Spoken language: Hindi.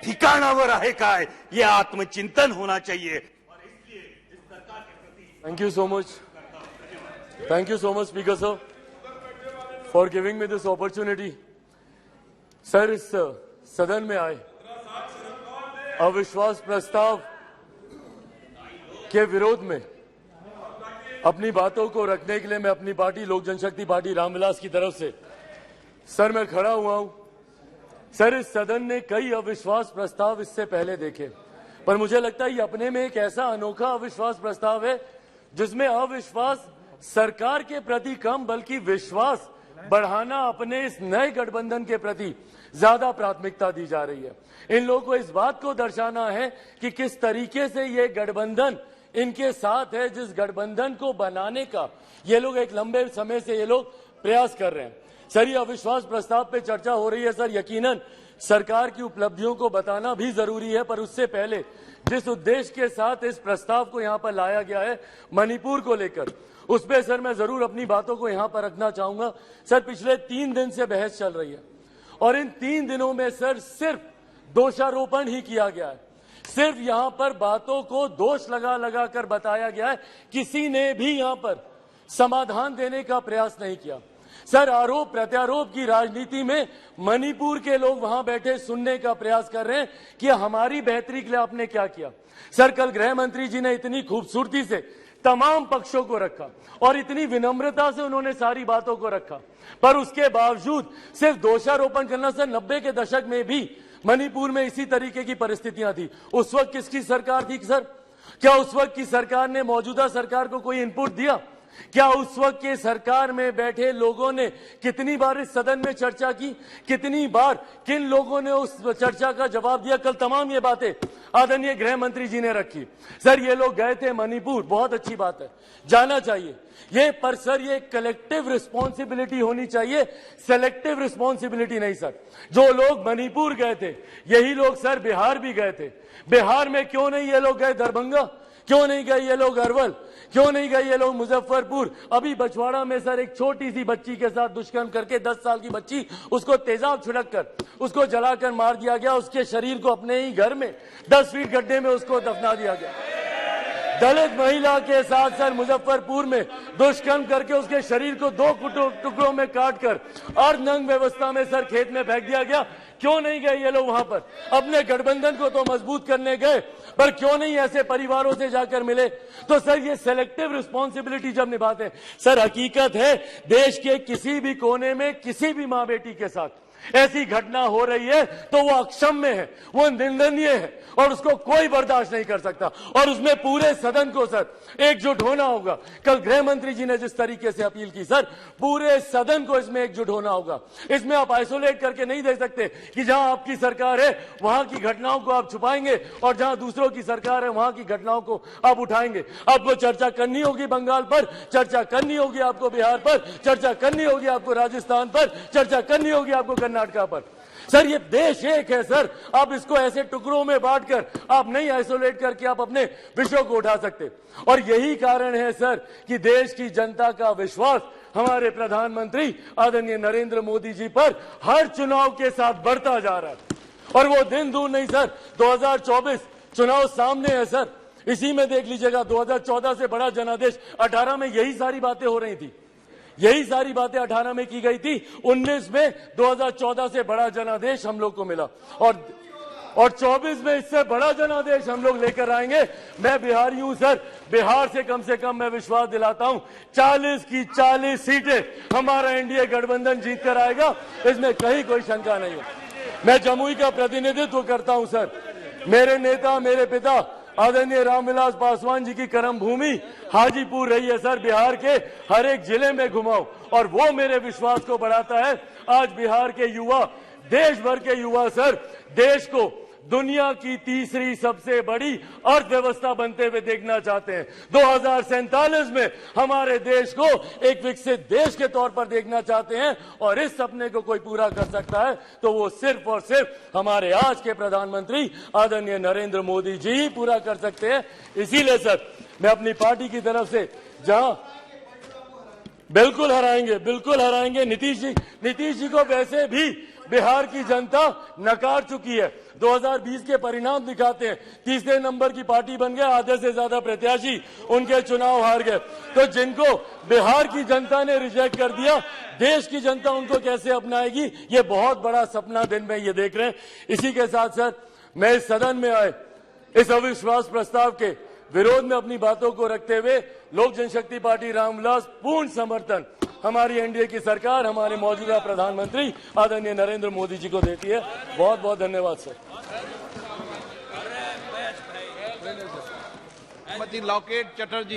ठिकाणावर आहे काय, ये आत्मचिंतन होना चाहिए। Thank you so much. Thank you so much, Speaker sir, for giving me this opportunity. Sir, इस सदन में आए अविश्वास प्रस्ताव के विरोध में अपनी बातों को रखने के लिए मैं अपनी पार्टी लोक जनशक्ति पार्टी रामविलास की तरफ से सर मैं खड़ा हुआ हूं। सर, इस सदन ने कई अविश्वास प्रस्ताव इससे पहले देखे, पर मुझे लगता है ये अपने में एक ऐसा अनोखा अविश्वास प्रस्ताव है जिसमें अविश्वास सरकार के प्रति कम बल्कि विश्वास बढ़ाना अपने इस नए गठबंधन के प्रति ज्यादा प्राथमिकता दी जा रही है। इन लोगों को इस बात को दर्शाना है कि किस तरीके से ये गठबंधन इनके साथ है, जिस गठबंधन को बनाने का ये लोग एक लंबे समय से ये लोग प्रयास कर रहे हैं। सर, ये अविश्वास प्रस्ताव पे चर्चा हो रही है। सर, यकीनन सरकार की उपलब्धियों को बताना भी जरूरी है, पर उससे पहले जिस उद्देश्य के साथ इस प्रस्ताव को यहाँ पर लाया गया है मणिपुर को लेकर, उस पर सर मैं जरूर अपनी बातों को यहाँ पर रखना चाहूंगा। सर, पिछले 3 दिन से बहस चल रही है और इन 3 दिनों में सर सिर्फ दोषारोपण ही किया गया है। सिर्फ यहाँ पर बातों को दोष लगा लगा कर बताया गया है, किसी ने भी यहाँ पर समाधान देने का प्रयास नहीं किया। सर, आरोप प्रत्यारोप की राजनीति में मणिपुर के लोग वहां बैठे सुनने का प्रयास कर रहे हैं कि हमारी बेहतरी के लिए आपने क्या किया। सर, कल गृह मंत्री जी ने इतनी खूबसूरती से तमाम पक्षों को रखा और इतनी विनम्रता से उन्होंने सारी बातों को रखा, पर उसके बावजूद सिर्फ दोषारोपण करना। सर, 90 के दशक में भी मणिपुर में इसी तरीके की परिस्थितियां थी। उस वक्त किसकी सरकार थी सर? क्या उस वक्त की सरकार ने मौजूदा सरकार को कोई इनपुट दिया? क्या उस वक्त के सरकार में बैठे लोगों ने कितनी बार इस सदन में चर्चा की? कितनी बार किन लोगों ने उस चर्चा का जवाब दिया? कल तमाम ये बातें आदरणीय गृह मंत्री जी ने रखी। सर, ये लोग गए थे मणिपुर, बहुत अच्छी बात है, जाना चाहिए ये, पर सर ये कलेक्टिव रिस्पॉन्सिबिलिटी होनी चाहिए, सेलेक्टिव रिस्पॉन्सिबिलिटी नहीं। सर, जो लोग मणिपुर गए थे यही लोग सर बिहार भी गए थे। बिहार में क्यों नहीं ये लोग गए दरभंगा? क्यों नहीं गए ये लोग अरवल? क्यों नहीं गए ये लोग मुजफ्फरपुर? अभी बछवाड़ा में सर एक छोटी सी बच्ची के साथ दुष्कर्म करके 10 साल की बच्ची, उसको तेजाब छिड़क कर उसको जलाकर मार दिया गया। उसके शरीर को अपने ही घर में 10 फीट गड्ढे में उसको दफना दिया गया। दलित महिला के साथ सर मुजफ्फरपुर में दुष्कर्म करके उसके शरीर को 2 टुकड़ों में काटकर अर्धनग्न व्यवस्था में सर खेत में फेंक दिया गया। क्यों नहीं गए ये लोग वहां पर? अपने गठबंधन को तो मजबूत करने गए, पर क्यों नहीं ऐसे परिवारों से जाकर मिले? तो सर ये सेलेक्टिव रिस्पॉन्सिबिलिटी जब निभाते हैं, सर हकीकत है देश के किसी भी कोने में किसी भी मां बेटी के साथ ऐसी घटना हो रही है तो वो अक्षम्य है, वो निंदनीय है और उसको कोई बर्दाश्त नहीं कर सकता और उसमें पूरे सदन को सर एकजुट होना होगा। कल गृह मंत्री जी ने जिस तरीके से अपील की, सर पूरे सदन को इसमें एकजुट होना होगा। इसमें आप आइसोलेट करके नहीं दे सकते कि जहां आपकी सरकार है वहां की घटनाओं को आप छुपाएंगे और जहां दूसरों की सरकार है वहां की घटनाओं को आप उठाएंगे। आपको चर्चा करनी होगी बंगाल पर, चर्चा करनी होगी आपको बिहार पर, चर्चा करनी होगी आपको राजस्थान पर, चर्चा करनी होगी आपको कर्नाटका पर। सर ये देश एक है सर, आप इसको ऐसे टुकड़ों में बांटकर आप नहीं आइसोलेट करके आप अपने विषयों को उठा सकते। और यही कारण है सर कि देश की जनता का विश्वास हमारे प्रधानमंत्री आदरणीय नरेंद्र मोदी जी पर हर चुनाव के साथ बढ़ता जा रहा है। और वो दिन दूर नहीं सर, 2024 चुनाव सामने है सर, इसी में देख लीजिएगा 2014 से बड़ा जनादेश 18 में यही सारी बातें हो रही थी, यही सारी बातें 18 में की गई थी। 19 में 2014 से बड़ा जनादेश हम लोग को मिला और 24 में इससे बड़ा जनादेश हम लोग लेकर आएंगे। मैं बिहारी हूं सर, बिहार से कम मैं विश्वास दिलाता हूं 40 की 40 सीटें हमारा एनडीए गठबंधन जीत कर आएगा, इसमें कहीं कोई शंका नहीं है। मैं जमुई का प्रतिनिधित्व करता हूं सर, मेरे नेता मेरे पिता आदरणीय रामविलास पासवान जी की कर्म भूमि हाजीपुर रही है सर। बिहार के हर एक जिले में घुमाओ और वो मेरे विश्वास को बढ़ाता है। आज बिहार के युवा, देश भर के युवा सर देश को दुनिया की तीसरी सबसे बड़ी अर्थव्यवस्था बनते हुए देखना चाहते हैं। 2047 में हमारे देश को एक विकसित देश के तौर पर देखना चाहते हैं और इस सपने को कोई पूरा कर सकता है तो वो सिर्फ और सिर्फ हमारे आज के प्रधानमंत्री आदरणीय नरेंद्र मोदी जी ही पूरा कर सकते हैं। इसीलिए सर मैं अपनी पार्टी की तरफ से जहां बिल्कुल हराएंगे नीतीश जी को वैसे भी बिहार की जनता नकार चुकी है। 2020 के परिणाम दिखाते हैं। तीसरे नंबर की पार्टी बन गए, आधे से ज्यादा प्रत्याशी उनके चुनाव हार गए। तो जिनको बिहार की जनता ने रिजेक्ट कर दिया, देश की जनता उनको कैसे अपनाएगी, ये बहुत बड़ा सपना दिन में ये देख रहे हैं। इसी के साथ साथ मैं इस सदन में आए इस अविश्वास प्रस्ताव के विरोध में अपनी बातों को रखते हुए लोक जनशक्ति पार्टी रामविलास पूर्ण समर्थन हमारी एनडीए की सरकार, हमारे मौजूदा प्रधानमंत्री आदरणीय नरेंद्र मोदी जी को देती है। बहुत बहुत धन्यवाद सर। श्रीमती लॉकेट चटर्जी।